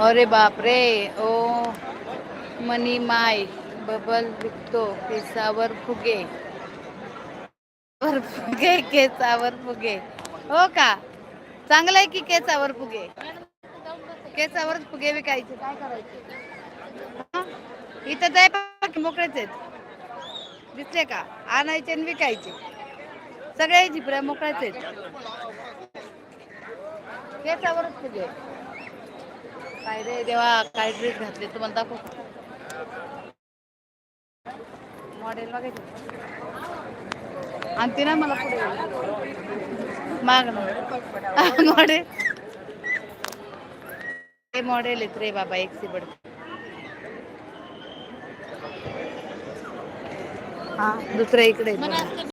अरे बाप रे. ओ मनी माय बबल विकतो केसावर फुगे. वर फुगे केसावर फुगे. हो का? चांगलं आहे की केसावर फुगे. केसावरच फुगे विकायचे, काय करायचे? हं? इथं ते मोकळेच आहेत. दिसले का? आणायचे आणि विकायचे. सगळे झिपऱ्या मोकळ्याच आहेत. केसावरच फुगे. काय रे देवा, काय ड्रेस घातले तुम्हाला दाखव. मॉडेल बघायचे आणते ना मला पुढे माग ना मॉडेल. हे मॉडेल आहेत रे बाबा, एक से बड. हा दुसऱ्या इकडे